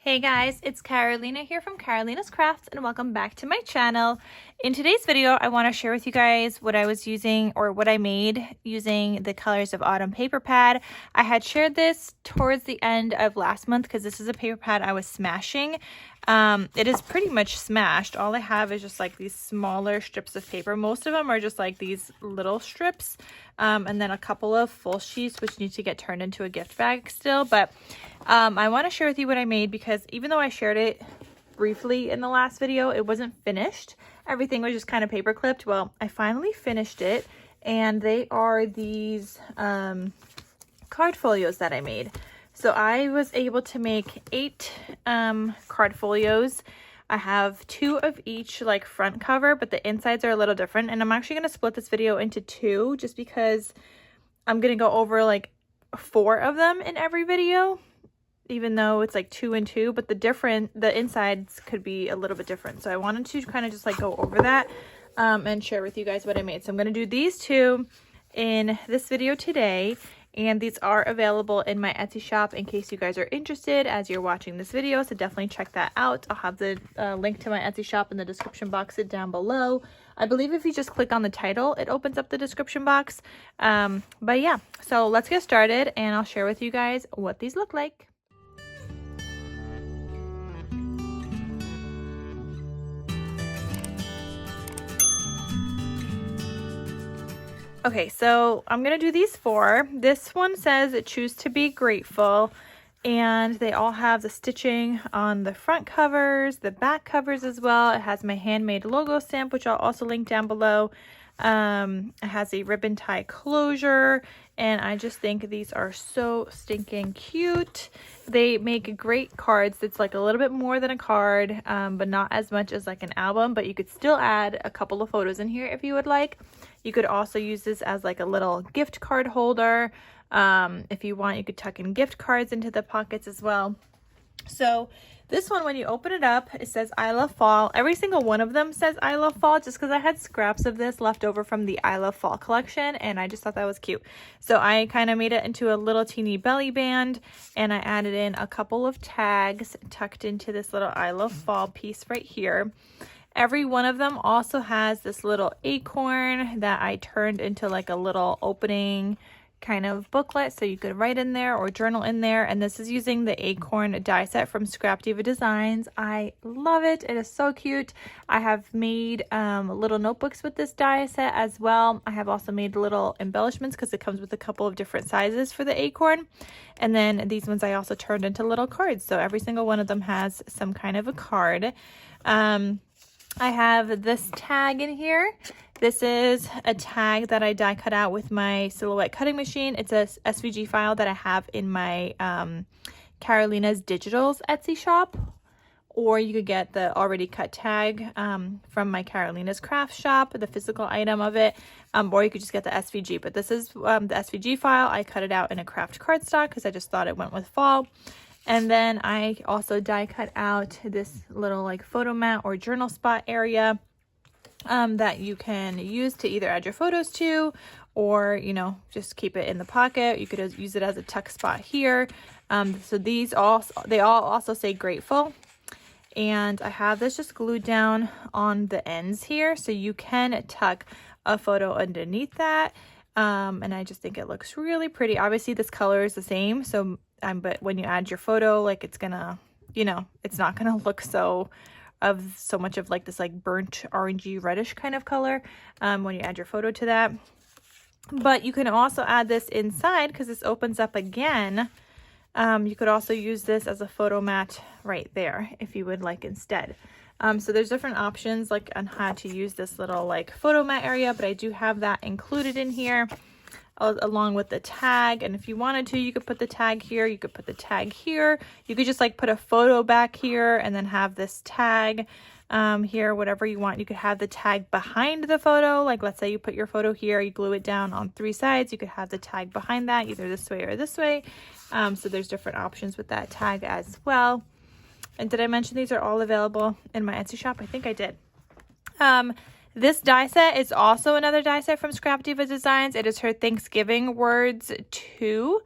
Hey guys, it's Carolina here from KarolinasKrafts and welcome back to my channel. In today's video, I want to share with you guys what I was using or what I made using the Colors of Autumn paper pad. I had shared this towards the end of last month because this is a paper pad I was smashing. It is pretty much smashed. All I have is just like these smaller strips of paper. Most of them are just like these little strips, and then a couple of full sheets which need to get turned into a gift bag still. But I want to share with you what I made because even though I shared it briefly in the last video, it wasn't finished. Everything was just kind of paper clipped. Well, I finally finished it, and they are these card folios that I made. So I was able to make 8 card folios. I have 2 of each like front cover, but the insides are a little different. And I'm actually going to split this video into 2 just because I'm going to go over like 4 of them in every video, even though it's like 2 and 2, but the insides could be a little bit different. So I wanted to kind of just like go over that and share with you guys what I made. So I'm going to do these 2 in this video today. And these are available in my Etsy shop in case you guys are interested as you're watching this video. So definitely check that out. I'll have the link to my Etsy shop in the description box down below. I believe if you just click on the title, it opens up the description box. But yeah, so let's get started and I'll share with you guys what these look like. Okay, so I'm going to do these 4. This one says choose to be grateful, and they all have the stitching on the front covers, the back covers as well. It has my handmade logo stamp, which I'll also link down below. It has a ribbon tie closure, and I just think these are so stinking cute. They make great cards. It's like a little bit more than a card, but not as much as like an album, but you could still add a couple of photos in here if you would like. You could also use this as like a little gift card holder. If you want, you could tuck in gift cards into the pockets as well. So this one, when you open it up, it says I love fall. Every single one of them says I love fall, just because I had scraps of this left over from the I love fall collection, and I just thought that was cute. So I kind of made it into a little teeny belly band, and I added in a couple of tags tucked into this little I love fall piece right here. Every one of them also has this little acorn that I turned into like a little opening kind of booklet, so you could write in there or journal in there. And this is using the acorn die set from Scrap Diva Designs. I love it. It is so cute. I have made little notebooks with this die set as well. I have also made little embellishments because it comes with a couple of different sizes for the acorn. And then these ones I also turned into little cards. So every single one of them has some kind of a card. I have this tag in here. This is a tag that I die cut out with my Silhouette cutting machine. It's a SVG file that I have in my Carolina's Digitals Etsy shop. Or you could get the already cut tag from my Carolina's Crafts shop, the physical item of it. Or you could just get the SVG. But this is the SVG file. I cut it out in a craft cardstock because I just thought it went with fall. And then I also die cut out this little like photo mat or journal spot area that you can use to either add your photos to, or, you know, just keep it in the pocket. You could use it as a tuck spot here. So they all also say grateful. And I have this just glued down on the ends here, so you can tuck a photo underneath that. And I just think it looks really pretty. Obviously this color is the same, so but when you add your photo, like it's gonna, you know, it's not gonna look so much of like this like burnt orangey reddish kind of color when you add your photo to that. But you can also add this inside because this opens up again. You could also use this as a photo mat right there if you would like instead. So there's different options like on how to use this little like photo mat area, but I do have that included in here along with the tag. And if you wanted to, you could put the tag here, you could put the tag here, you could just like put a photo back here and then have this tag here, whatever you want. You could have the tag behind the photo, like let's say you put your photo here, you glue it down on 3 sides, you could have the tag behind that either this way or this way. So there's different options with that tag as well. And did I mention these are all available in my Etsy shop? I think I did. This die set is also another die set from Scrap Diva Designs. It is her Thanksgiving Words 2.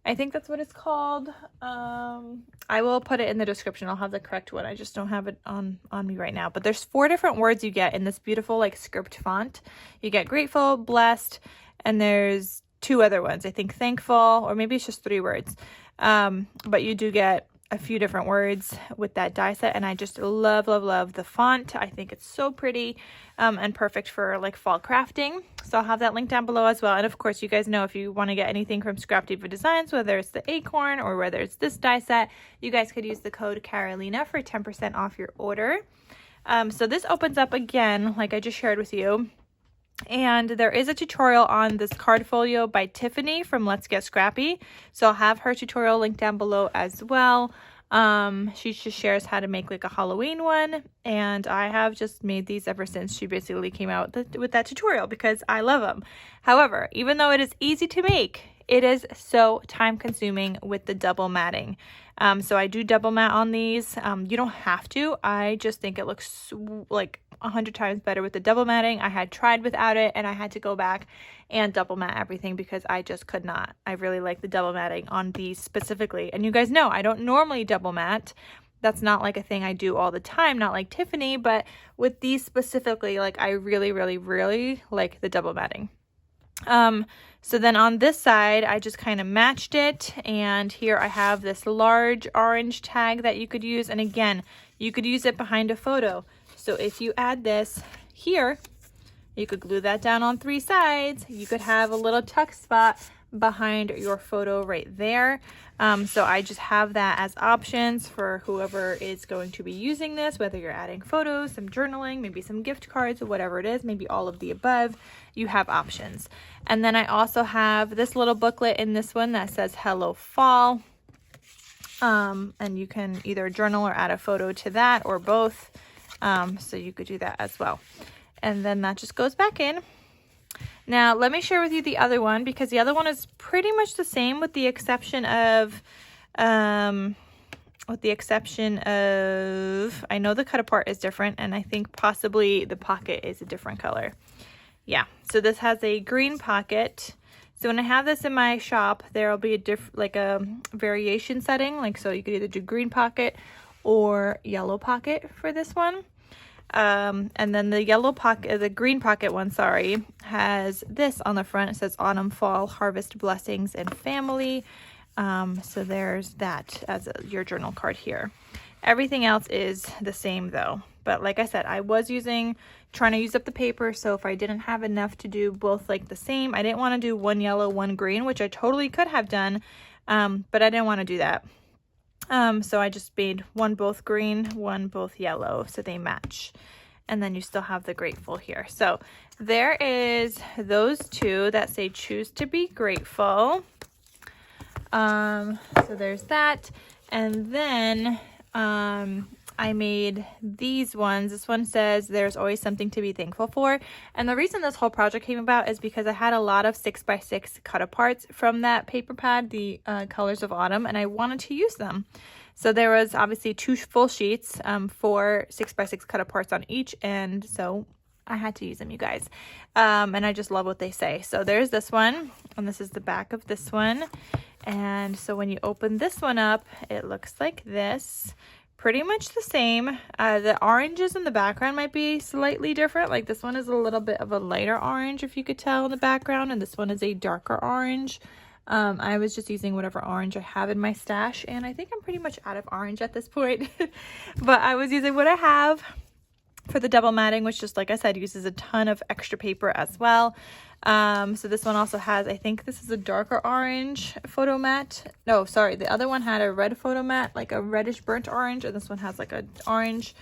I think that's what it's called. I will put it in the description. I'll have the correct one. I just don't have it on me right now. But there's 4 different words you get in this beautiful like script font. You get grateful, blessed, and there's 2 other ones. I think thankful, or maybe it's just 3 words. But you do get a few different words with that die set, and I just love the font. I think it's so pretty and perfect for like fall crafting. So I'll have that link down below as well. And of course, you guys know if you want to get anything from Scrap Diva Designs, whether it's the acorn or whether it's this die set, you guys could use the code Karolina for 10% off your order. So this opens up again, like I just shared with you. And there is a tutorial on this card folio by Tiffany from Let's Get Scrappy. So I'll have her tutorial linked down below as well. She just shares how to make like a Halloween one. And I have just made these ever since she basically came out with that tutorial because I love them. However, even though it is easy to make, it is so time consuming with the double matting. So I do double mat on these. You don't have to. I just think it looks like 100 times better with the double matting. I had tried without it and I had to go back and double mat everything because I just could not. I really like the double matting on these specifically. And you guys know I don't normally double mat. That's not like a thing I do all the time, not like Tiffany, but with these specifically, like I really like the double matting. So then on this side, I just kind of matched it, and here I have this large orange tag that you could use, and again, you could use it behind a photo. So if you add this here, you could glue that down on 3 sides. You could have a little tuck spot behind your photo right there. So I just have that as options for whoever is going to be using this, whether you're adding photos, some journaling, maybe some gift cards, or whatever it is, maybe all of the above, you have options. And then I also have this little booklet in this one that says Hello Fall. And you can either journal or add a photo to that or both. So you could do that as well. And then that just goes back in. Now, let me share with you the other one because the other one is pretty much the same with the exception of, I know the cut apart is different and I think possibly the pocket is a different color. Yeah, so this has a green pocket. So when I have this in my shop, there'll be a variation setting. Like, so you could either do green pocket or yellow pocket for this one. And then the green pocket one, sorry, has this on the front. It says autumn, fall, harvest, blessings, and family. So there's that as your journal card here. Everything else is the same though. But like I said, I was trying to use up the paper. So if I didn't have enough to do both like the same, I didn't want to do one yellow, one green, which I totally could have done. But I didn't want to do that. So I just made one both green, one both yellow, so they match. And then you still have the grateful here. So there is those 2 that say choose to be grateful. So there's that. And then I made these ones. This one says there's always something to be thankful for. And the reason this whole project came about is because I had a lot of 6x6 cut aparts from that paper pad, the Colors of Autumn, and I wanted to use them. So there was obviously 2 full sheets, 4 6x6 cut aparts on each, and so I had to use them, you guys. And I just love what they say. So there's this one, and this is the back of this one. And so when you open this one up, it looks like this. Pretty much the same. The oranges in the background might be slightly different. Like this one is a little bit of a lighter orange, if you could tell in the background, and this one is a darker orange. I was just using whatever orange I have in my stash, and I think I'm pretty much out of orange at this point. But I was using what I have for the double matting, which just like I said, uses a ton of extra paper as well. So this one also has, I think this is a darker orange photo mat. No, sorry, the other one had a red photo mat, like a reddish burnt orange, and this one has like an orange.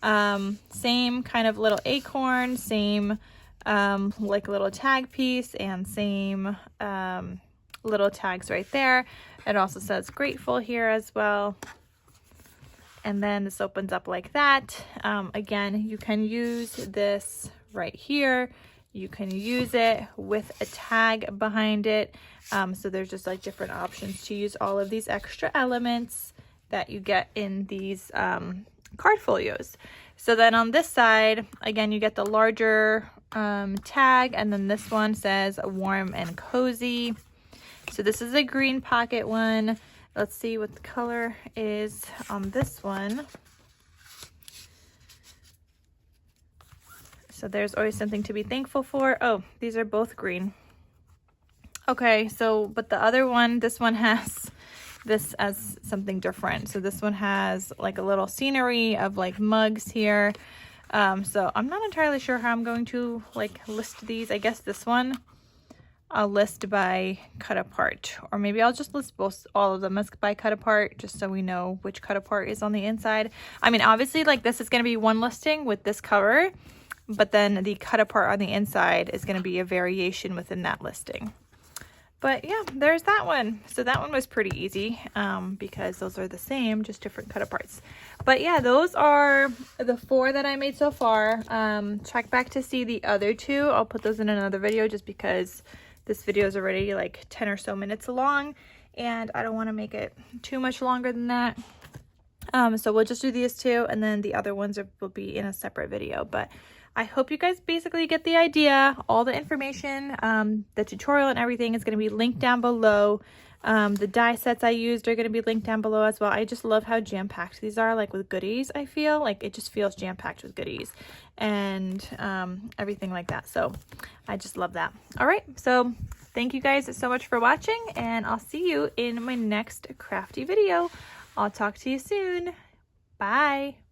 Same kind of little acorn, same like little tag piece, and same little tags right there. It also says grateful here as well. And then this opens up like that. Again, you can use this right here. You can use it with a tag behind it. So there's just like different options to use all of these extra elements that you get in these card folios. So then on this side, again, you get the larger tag, and then this one says warm and cozy. So this is a green pocket one. Let's see what the color is on this one. So there's always something to be thankful for. Oh, these are both green. Okay, so, but the other one, this one has this as something different. So this one has like a little scenery of like mugs here. So I'm not entirely sure how I'm going to like list these. I guess this one I'll list by cut apart, or maybe I'll just list all of them as by cut apart, just so we know which cut apart is on the inside. I mean, obviously like this is going to be one listing with this cover, but then the cut apart on the inside is going to be a variation within that listing. But yeah, there's that one. So that one was pretty easy because those are the same, just different cut aparts. But yeah, those are the 4 that I made so far. Check back to see the other 2. I'll put those in another video just because this video is already like 10 or so minutes long and I don't want to make it too much longer than that. So we'll just do these 2 and then the other ones will be in a separate video. But I hope you guys basically get the idea. All the information, the tutorial and everything is going to be linked down below. The die sets I used are going to be linked down below as well. I just love how jam-packed these are, like with goodies. I feel like it just feels jam-packed with goodies and everything like that. So I just love that. All right, so thank you guys so much for watching, and I'll see you in my next crafty video. I'll talk to you soon. Bye.